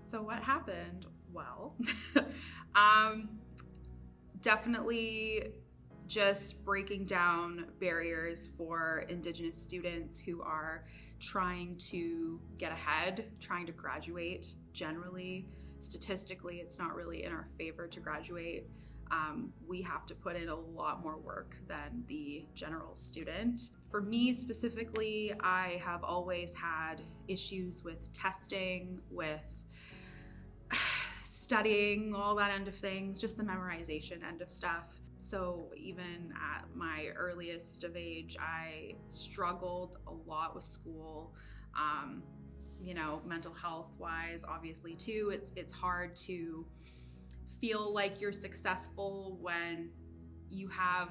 So what happened? Well, definitely just breaking down barriers for Indigenous students who are trying to get ahead, trying to graduate. Generally, statistically, it's not really in our favor to graduate. We have to put in a lot more work than the general student. For me specifically, I have always had issues with testing, with studying, all that end of things, just the memorization end of stuff. So even at my earliest of age, I struggled a lot with school. Mental health wise, obviously too. It's hard to feel like you're successful when you have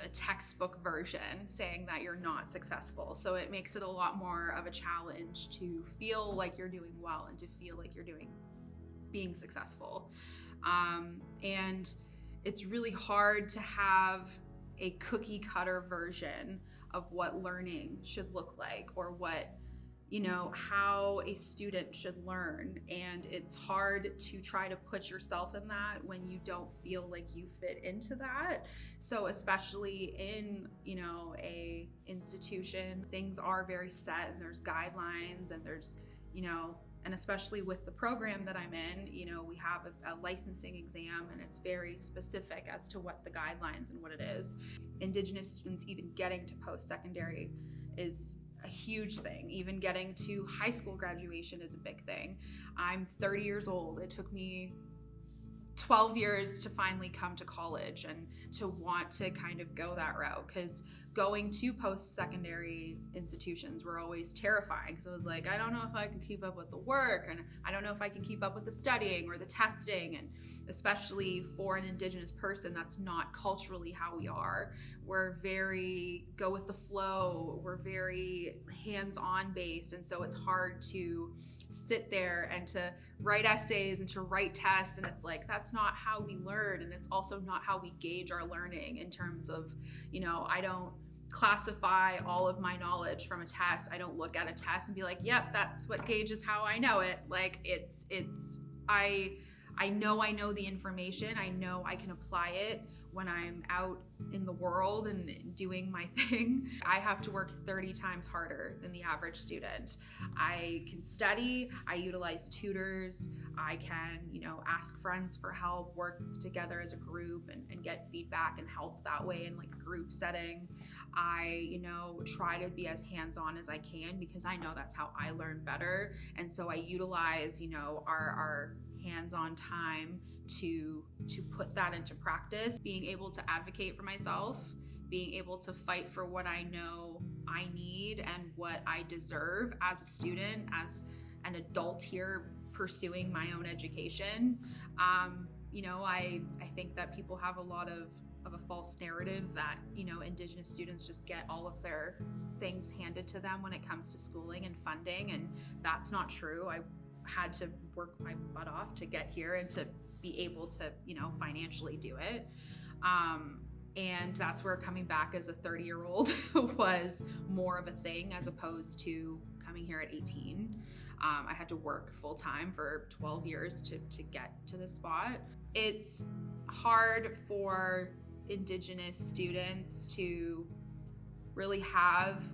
a textbook version saying that you're not successful. So it makes it a lot more of a challenge to feel like you're doing well and to feel like you're being successful. And it's really hard to have a cookie cutter version of what learning should look like, or how a student should learn. And it's hard to try to put yourself in that when you don't feel like you fit into that. So especially in, a institution, things are very set and there's guidelines and there's, and especially with the program that I'm in, we have a licensing exam and it's very specific as to what the guidelines and what it is. Indigenous students even getting to post-secondary is a huge thing. Even getting to high school graduation is a big thing. I'm 30 years old. It took me 12 years to finally come to college and to want to kind of go that route, because going to post-secondary institutions were always terrifying, because I was like, I don't know if I can keep up with the work, and I don't know if I can keep up with the studying or the testing. And especially for an Indigenous person, that's not culturally how we are. We're very go with the flow, we're very hands-on based, and so it's hard to sit there and to write essays and to write tests, and it's like, that's not how we learn. And it's also not how we gauge our learning in terms of, I don't classify all of my knowledge from a test. I don't look at a test and be like, yep, that's what gauges how I know it. Like I know the information. I know I can apply it when I'm out in the world and doing my thing. I have to work 30 times harder than the average student. I can study, I utilize tutors, I can, ask friends for help, work together as a group and get feedback and help that way in like a group setting. I, try to be as hands-on as I can, because I know that's how I learn better. And so I utilize, our hands-on time to put that into practice, being able to advocate for myself, being able to fight for what I know I need and what I deserve as a student, as an adult here pursuing my own education. I think that people have a lot of a false narrative that, Indigenous students just get all of their things handed to them when it comes to schooling and funding, and that's not true. I had to work my butt off to get here and to be able to, financially do it. And that's where coming back as a 30-year-old was more of a thing, as opposed to coming here at 18. I had to work full time for 12 years to get to this spot. It's hard for Indigenous students to really have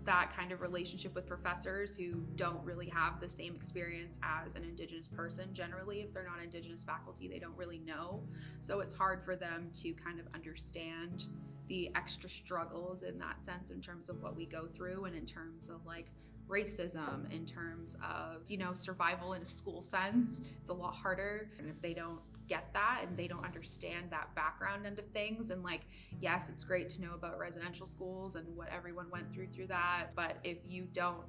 that kind of relationship with professors who don't really have the same experience as an Indigenous person. Generally, if they're not Indigenous faculty, they don't really know. So it's hard for them to kind of understand the extra struggles in that sense, in terms of what we go through, and in terms of like racism, in terms of, survival in a school sense. It's a lot harder. And if they don't get that and they don't understand that background end of things, and like, yes, it's great to know about residential schools and what everyone went through that, but if you don't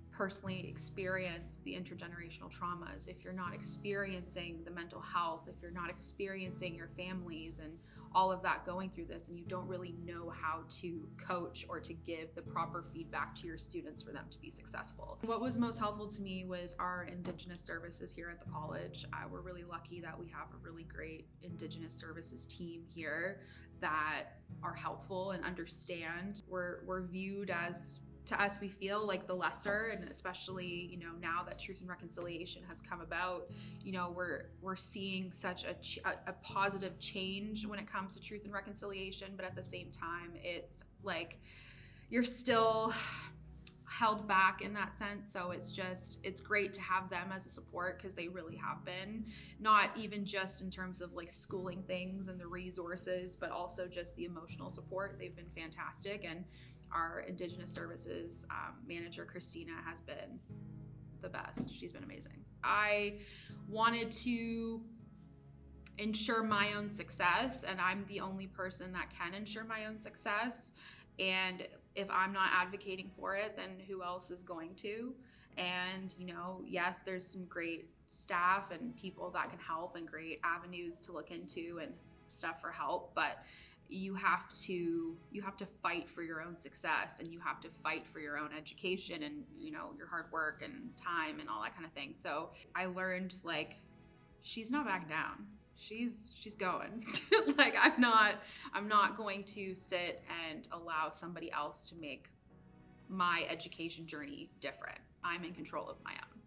personally experience the intergenerational traumas, if you're not experiencing the mental health, if you're not experiencing your families and all of that going through this, and you don't really know how to coach or to give the proper feedback to your students for them to be successful. What was most helpful to me was our Indigenous services here at the college. We're really lucky that we have a really great Indigenous services team here that are helpful and understand. We're viewed as to us, we feel like the lesser, and especially, you know, now that Truth and Reconciliation has come about, you know, we're seeing such a positive change when it comes to Truth and Reconciliation, but at the same time, it's like you're still held back in that sense. So it's great to have them as a support, because they really have been, not even just in terms of like schooling things and the resources, but also just the emotional support. They've been fantastic. And our Indigenous Services manager, Christina, has been the best. She's been amazing. I wanted to ensure my own success, and I'm the only person that can ensure my own success. And if I'm not advocating for it, then who else is going to? And, you know, yes, there's some great staff and people that can help and great avenues to look into and stuff for help, but you have to fight for your own success, and you have to fight for your own education and, you know, your hard work and time and all that kind of thing. So I learned, like, she's not backing down. She's going. Like, I'm not going to sit and allow somebody else to make my education journey different. I'm in control of my own.